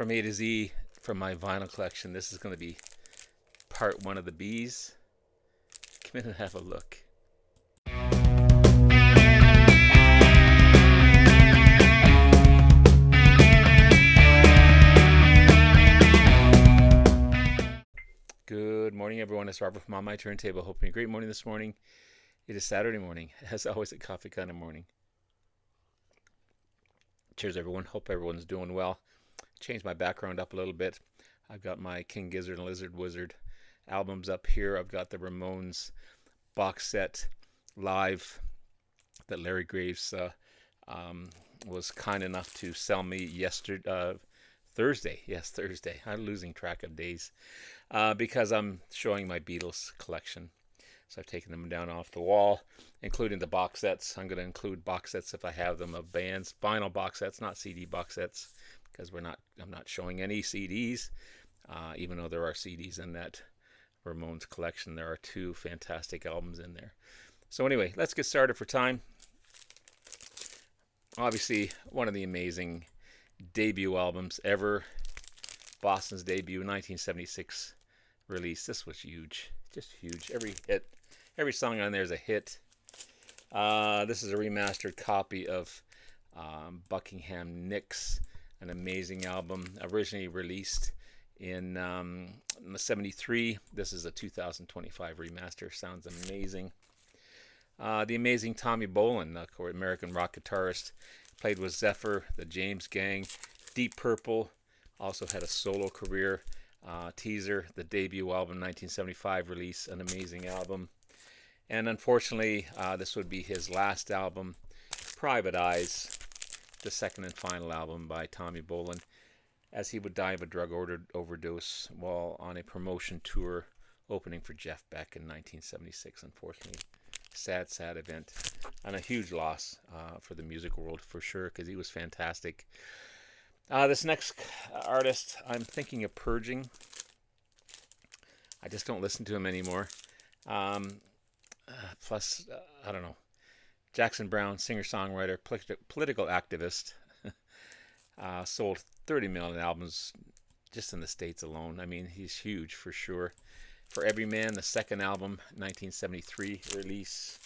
From A to Z from my vinyl collection. This is going to be part one of the B's. Come in and have a look. Good morning, everyone. It's Robert from On My Turntable. Hoping a great morning this morning. It is Saturday morning, as always, a coffee kind of morning. Cheers, everyone. Hope everyone's doing well. Changed my background up a little bit. I've got my King Gizzard and Lizard Wizard albums up here. I've got the Ramones box set live that Larry Graves was kind enough to sell me Thursday. Yes, Thursday. I'm losing track of days because I'm showing my Beatles collection. So I've taken them down off the wall, including the box sets. I'm going to include box sets if I have them of bands, vinyl box sets, not CD box sets, because I'm not showing any CDs, even though there are CDs in that Ramones collection. There are two fantastic albums in there. So anyway, let's get started for time. Obviously, one of the amazing debut albums ever. Boston's debut, 1976 release. This was huge, just huge. Every song on there is a hit. This is a remastered copy of Buckingham Nicks, an amazing album, originally released in 73. This is a 2025 remaster. Sounds amazing. The amazing Tommy Bolin, American rock guitarist, played with Zephyr, the James Gang, Deep Purple, also had a solo career. Teaser, the debut album, 1975 release, an amazing album. And unfortunately, this would be his last album, Private Eyes, the second and final album by Tommy Bolin, as he would die of a drug overdose while on a promotion tour opening for Jeff Beck in 1976. Unfortunately, sad event, and a huge loss for the music world for sure, because he was fantastic. This next artist, I'm thinking of purging. I just don't listen to him anymore. Plus, I don't know. Jackson Browne, singer-songwriter, political activist, sold 30 million albums just in the States alone. I mean, he's huge for sure. For Every Man, the second album, 1973 release.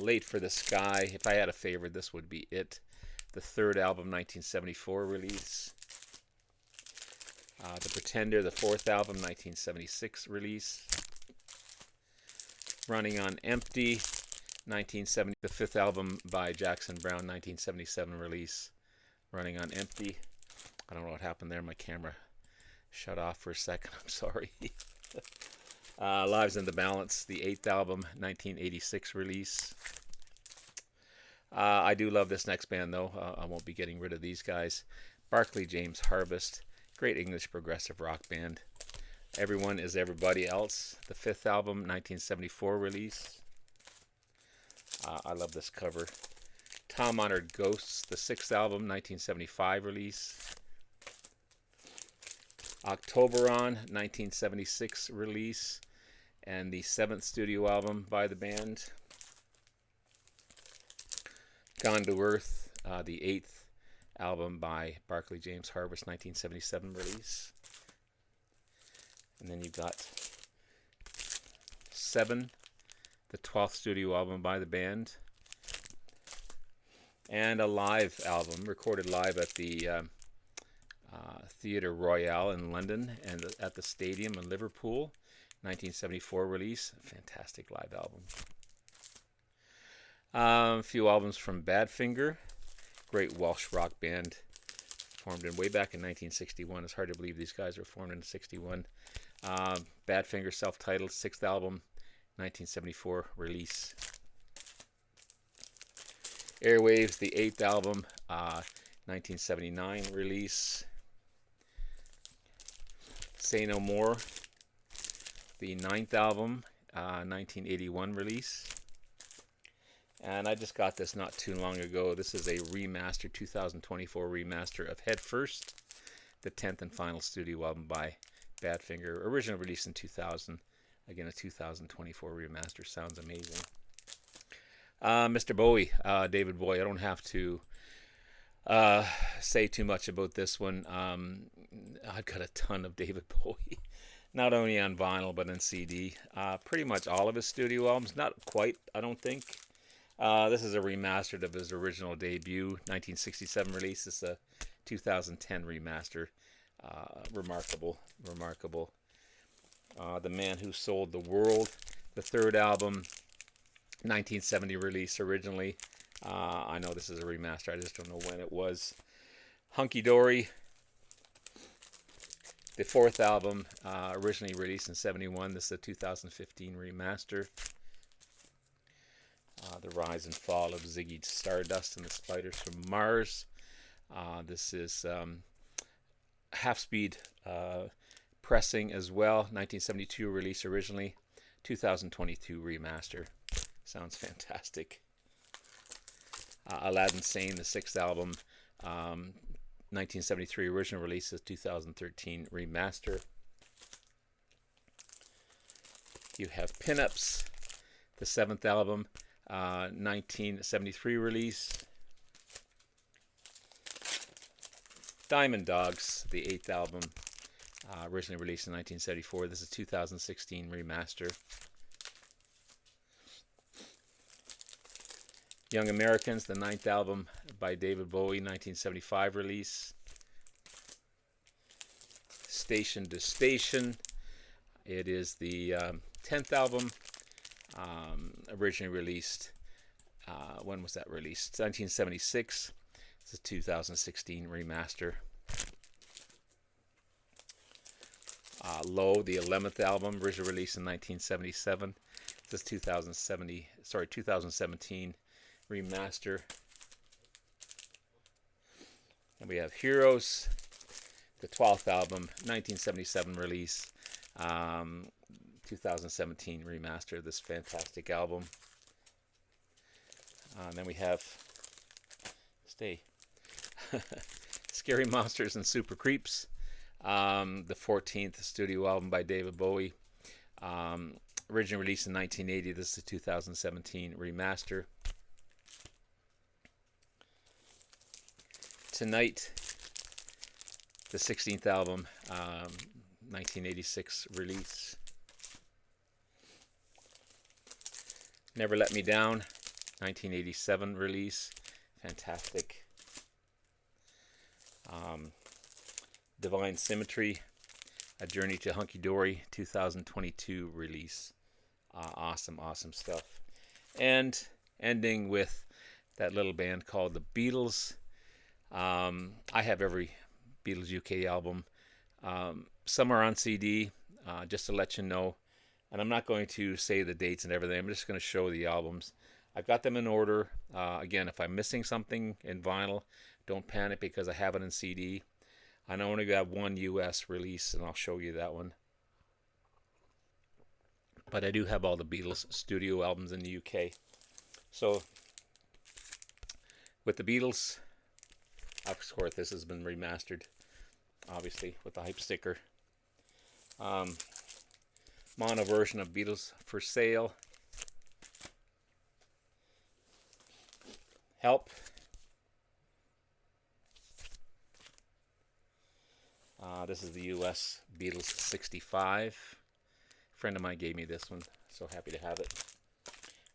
Late for the Sky. If I had a favorite, this would be it. The third album, 1974 release. The Pretender, the fourth album, 1976 release. Running on Empty, 1970. The fifth album by Jackson Browne, 1977 release. Running on Empty. I don't know what happened there. My camera shut off for a second. I'm sorry. Lives in the Balance, the eighth album, 1986 release. I do love this next band, though. I won't be getting rid of these guys. Barclay James Harvest, great English progressive rock band. Everyone is Everybody Else, the fifth album, 1974 release. I love this cover. Tom Honored Ghosts, the sixth album, 1975 release. Octoberon, 1976 release, and the seventh studio album by the band. Gone to Earth, the eighth album by Barclay James Harvest, 1977 release. And then you've got Seven, the 12th studio album by the band. And a live album, recorded live at the Theatre Royal in London and at the Stadium in Liverpool, 1974 release. Fantastic live album. A few albums from Badfinger, great Welsh rock band, formed way back in 1961. It's hard to believe these guys were formed in 61. Badfinger, self-titled, sixth album, 1974 release. Airwaves, the eighth album, 1979 release. Say No More, the ninth album, 1981 release. And I just got this not too long ago. This is a remaster, 2024 remaster of Head First, the 10th and final studio album by Badfinger. Original release in 2000. Again, a 2024 remaster. Sounds amazing. Mr. Bowie, David Bowie. I don't have to uh, say too much about this one. I've got a ton of David Bowie, not only on vinyl but on CD. Pretty much all of his studio albums. Not quite, I don't think. This is a remastered of his original debut, 1967 release. It's a 2010 remaster. Remarkable, remarkable. The Man Who Sold the World, the third album, 1970 release originally. I know this is a remaster. I just don't know when it was. Hunky Dory, the fourth album, originally released in 71. This is a 2015 remaster. The Rise and Fall of Ziggy Stardust and the Spiders from Mars. This is half-speed pressing as well. 1972 release originally. 2022 remaster. Sounds fantastic. Aladdin Sane, the sixth album. 1973 original release. 2013 remaster. You have Pinups, the seventh album. 1973 release. Diamond Dogs, the eighth album, originally released in 1974. This is 2016 remaster. Young Americans, the ninth album by David Bowie, 1975 release. Station to Station, it is the 10th album, originally released. When was that released? 1976. It's a 2016 remaster. Low, the 11th album, originally released in 1977. This is 2017 remaster. And we have Heroes, the 12th album, 1977 release. 2017 remaster of this fantastic album. And then we have Scary Monsters and Super Creeps, the 14th studio album by David Bowie. Originally released in 1980. This is a 2017 remaster. Tonight, the 16th album, 1986 release. Never Let Me Down, 1987 release. Fantastic. Divine Symmetry, A Journey to Hunky Dory, 2022 release. Awesome, awesome stuff. And ending with that little band called the Beatles. I have every Beatles UK album. Some are on CD, just to let you know. And I'm not going to say the dates and everything. I'm just going to show the albums. I've got them in order. Again, if I'm missing something in vinyl, don't panic because I have it in CD. I only got one US release, and I'll show you that one. But I do have all the Beatles studio albums in the UK. So, with the Beatles, of course, this has been remastered, obviously, with the hype sticker. Mono version of Beatles for Sale. Help. This is the US Beatles 65. A friend of mine gave me this one. So happy to have it.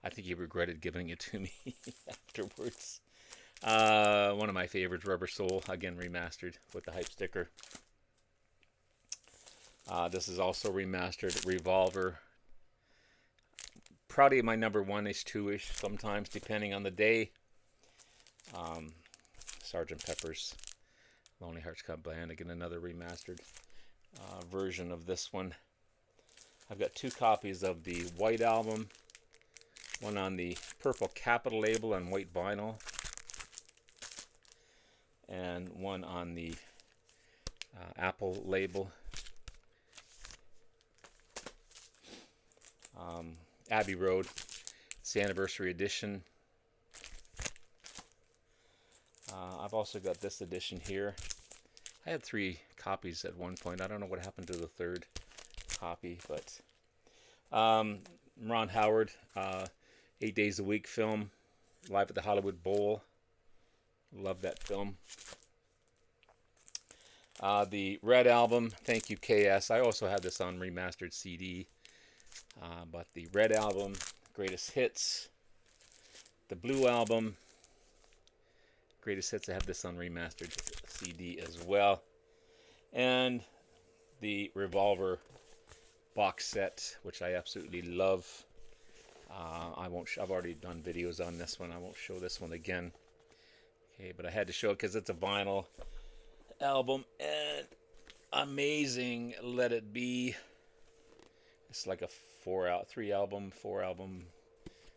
I think he regretted giving it to me afterwards. One of my favorites, Rubber Soul, again remastered with the hype sticker. This is also remastered. Revolver. Probably my number one-ish, two-ish, sometimes, depending on the day. Sgt. Pepper's Lonely Hearts Club Band. Again, another remastered version of this one. I've got two copies of the white album. One on the purple Capitol label on white vinyl. And one on the Apple label. Abbey Road. It's the anniversary edition. I've also got this edition here. I had 3 copies at one point. I don't know what happened to the third copy, but Ron Howard, 8 Days a Week film, live at the Hollywood Bowl. Love that film. The Red Album, thank you KS. I also have this on remastered CD. But the Red Album, Greatest Hits. The Blue Album, Greatest Hits. I have this on remastered CD as well. And the Revolver box set, which I absolutely love. I've already done videos on this one. I won't show this one again. Okay, but I had to show it because it's a vinyl album and amazing. Let It Be. It's like a 4-album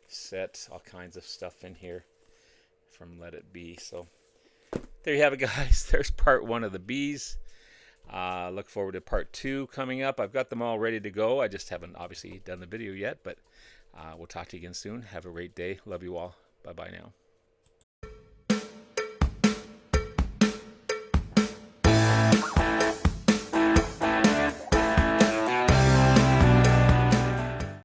set. All kinds of stuff in here from Let It Be. So there you have it, guys. There's part 1 of the Bees. Look forward to part 2 coming up. I've got them all ready to go. I just haven't obviously done the video yet, but we'll talk to you again soon. Have a great day. Love you all. Bye-bye now.